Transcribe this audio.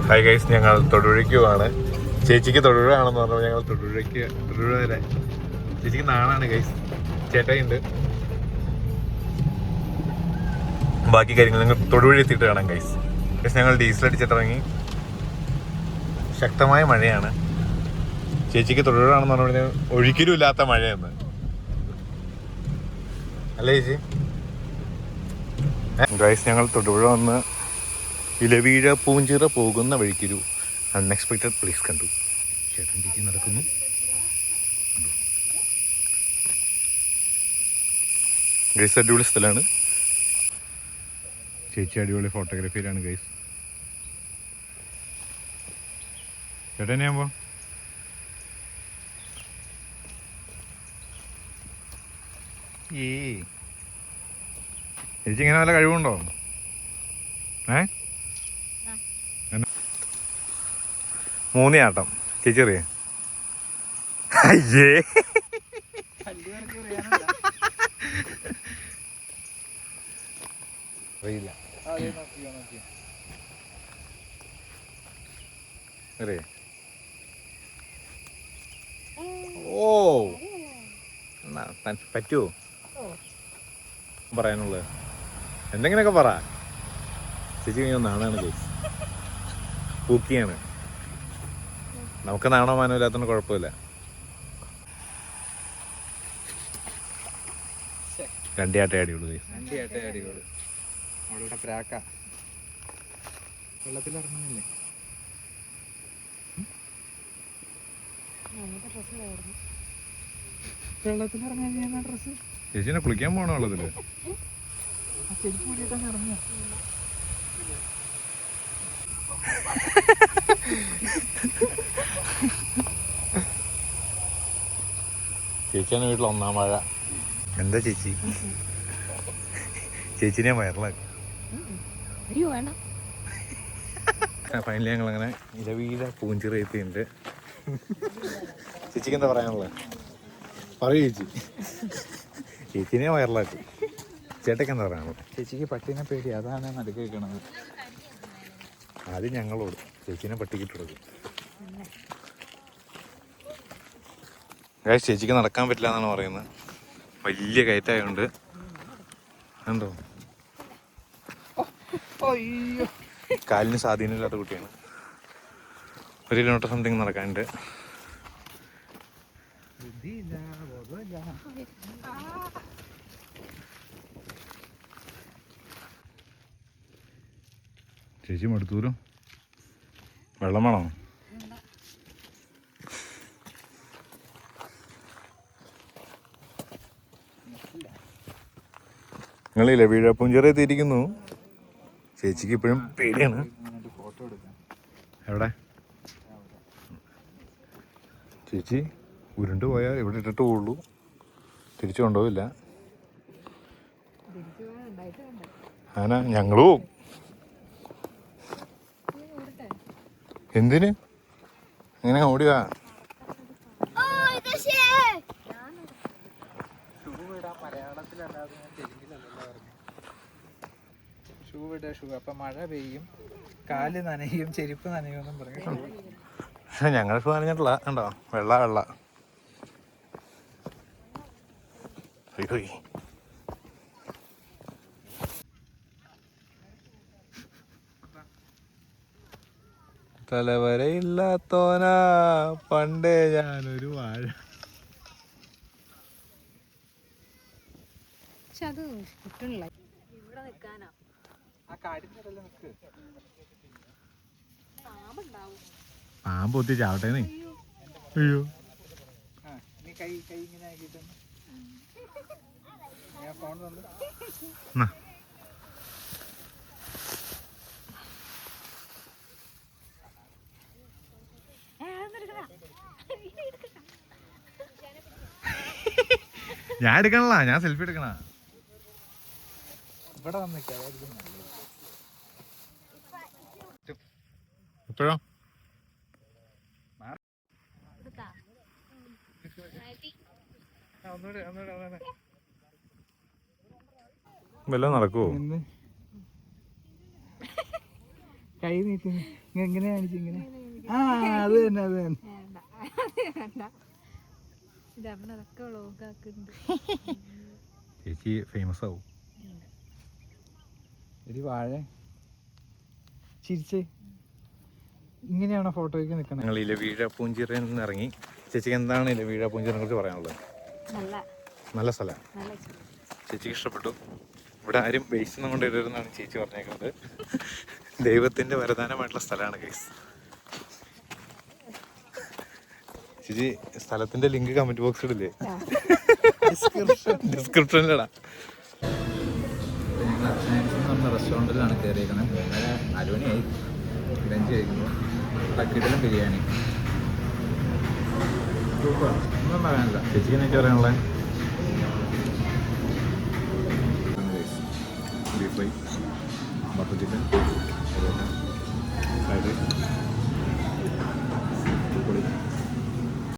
Hi guys, ഞങ്ങൾ തൊടുപുഴയ്ക്ക് പോവാണ്. ചേച്ചിക്ക് തൊടുപുഴയാണെന്ന് പറഞ്ഞപ്പോൾ ഞങ്ങൾ തൊടുപുഴ വരെ. ചേച്ചിക്ക് നാളാണ് ഗൈസ്, ചേട്ടായിണ്ട്. ബാക്കി കാര്യങ്ങൾ നിങ്ങൾ തൊടുപുഴ എത്തിയിട്ട് കാണാം ഗൈസ്. ഞങ്ങൾ ഡീസൽ അടിച്ചിട്ടിറങ്ങി. ശക്തമായ മഴയാണ്. ചേച്ചിക്ക് തൊടുപുഴയാണെന്ന് പറഞ്ഞാൽ ഒരിക്കലും ഇല്ലാത്ത മഴയെന്ന് അല്ലേ ചേച്ചി? ഗൈസ്, ഞങ്ങൾ തൊടുപുഴ വന്ന് ഇലവീഴ പൂഞ്ചിറ പോകുന്ന വഴിക്കൊരു അൺഎക്സ്പെക്റ്റഡ് പ്ലേസ് കണ്ടു. ചേട്ടൻ ചേച്ചി നടക്കുന്നു. ഗൈസ്, അടിപൊളി സ്ഥലമാണ്. ചേച്ചി അടിപൊളി ഫോട്ടോഗ്രാഫിയിലാണ് ഗൈസ്. ചേട്ടൻ ഞാൻ പോവാം. ചേച്ചി ഇങ്ങനെ വല്ല കഴിവുണ്ടോ? മൂന്നിയാട്ടം ചേച്ചി അറിയേ? അയ്യേ, അറിയില്ല. അറിയേ? ഓ, പറ്റുമോ പറയാനുള്ളത്? എന്തെങ്കിലുമൊക്കെ പറ ചേച്ചി. കഴിഞ്ഞ നാണാണ് ചേച്ചി, പൂക്കിയാണ്. നമുക്ക് നാണോ മാനോ ഇല്ലാത്തതുകൊണ്ട് കുഴപ്പമില്ല. രണ്ടിയാട്ടേ അടിയുള്ളൂ. വെള്ളത്തിലിറങ്ങുന്നില്ലേ? വെള്ളത്തിലിറങ്ങാൻ ഡ്രസ്സ് ചേച്ചിനെ കുളിക്കാൻ പോകണോ വെള്ളത്തില്? ചേച്ചിയാണ് വീട്ടിൽ ഒന്നാം വാഴ. എന്താ ചേച്ചി, ചേച്ചിനെ വയറിലാക്കി. ഫൈനലി ഞങ്ങളങ്ങനെ ഇലവീഴ പൂഞ്ചിറ എത്തിയിട്ടുണ്ട്. ചേച്ചിക്ക് എന്താ പറയാനുള്ളത്? പറയൂ ചേച്ചി. ചേച്ചിനെ വയറിലാക്കി. ചേട്ടയ്ക്ക് എന്താ പറയാനുള്ളത്? ചേച്ചിക്ക് പട്ടീനെ പേടി, അതാണ് നടുക്ക് വെക്കണത്. ആദ്യം ഞങ്ങളോട് ചേച്ചിനെ പട്ടിക്കിട്ട് കൊടുക്കും. ചേച്ചിക്ക് നടക്കാൻ പറ്റില്ല എന്നാണ് പറയുന്നത്. വലിയ കയറ്റായതുകൊണ്ട്. എന്തോ കാലിന് സ്വാധീനമില്ലാത്ത കുട്ടിയാണ്. 1 കിലോമീറ്റർ സംതിങ് നടക്കാനുണ്ട്. ചേച്ചി മടുത്തൂരും വെള്ളം വേണോ? നിങ്ങളില്ലേ വീഴപ്പൂഞ്ചിറ എത്തിയിരിക്കുന്നു. ചേച്ചിക്ക് ഇപ്പോഴും പേടിയാണ്. എവിടെ ചേച്ചി? ഉരുണ്ട് പോയാൽ ഇവിടെ ഇട്ടിട്ട് പോകുള്ളൂ, തിരിച്ചു കൊണ്ടുപോവില്ല. ആന ഞങ്ങള് പോവും. എന്തിന് ഇങ്ങനെ ഓടിവാ? അപ്പൊ മഴ പെയ്യും, കാല് നനയും, ചെരുപ്പ് നനയും എന്നും പറയും. പക്ഷെ ഞങ്ങളുടെ ഷൂ നനഞ്ഞിട്ടില്ല. കണ്ടോ, വെള്ള തലവരയില്ലാത്തോനാ പണ്ടേ ഞാനൊരു വാഴ. പാമ്പ് ഒത്തി ചാവട്ടെ. അയ്യോ, ഞാൻ എടുക്കണല്ല, ഞാൻ സെൽഫി എടുക്കണ. ഇവിടെ വന്നിട്ടോ ഇപ്പോഴോ? വല്ലതും നടക്കുവോ? കൈ നീട്ടി ഇങ്ങനെ കാണിച്ചു ഇങ്ങനെ. ആ അത് തന്നെ അത് തന്നെ. ചേച്ചി ഫേമസ് ആവും. ഒരു വാഴ ചിരിച്ചേ. ഇങ്ങനെയാണോ ഫോട്ടോയ്ക്ക് നിൽക്കണം? ഞങ്ങൾ ഇലവീഴ പൂഞ്ചിറയിൽ നിന്ന് ഇറങ്ങി. ചേച്ചിക്ക് എന്താണ് ഇലവീഴ പൂഞ്ചിറയെ കുറിച്ച് പറയാനുള്ളത്? നല്ല സ്ഥലമാണ്, ചേച്ചിക്ക് ഇഷ്ടപ്പെട്ടു. ഇവിടെ ആരും വേസ്റ്റ് ഒന്നും കൊണ്ടിരുന്നാണ് ചേച്ചി പറഞ്ഞേക്കുന്നത്. ദൈവത്തിൻ്റെ വരദാനമായിട്ടുള്ള സ്ഥലമാണ് ഗൈസ്. ചേച്ചി സ്ഥലത്തിൻ്റെ ലിങ്ക് കമൻറ്റ് ബോക്സിലില്ലേ? ഡിസ്ക്രിപ്ഷനിലിടാ. ഞങ്ങൾ അച്ഛനാൻസ് പറഞ്ഞ റെസ്റ്റോറൻറ്റിലാണ് കയറിയിരിക്കുന്നത്. 4 മണിയായി ലഞ്ച് കഴിക്കുമ്പോൾ. തക്കിടലും ബിരിയാണി സൂപ്പർ, ഒന്നും പറയാനില്ല. ചേച്ചിക്ക് എനിക്ക് പറയാനുള്ളത് ബീഫ് ഫ്രൈ, ബട്ടർ ചിക്കൻ,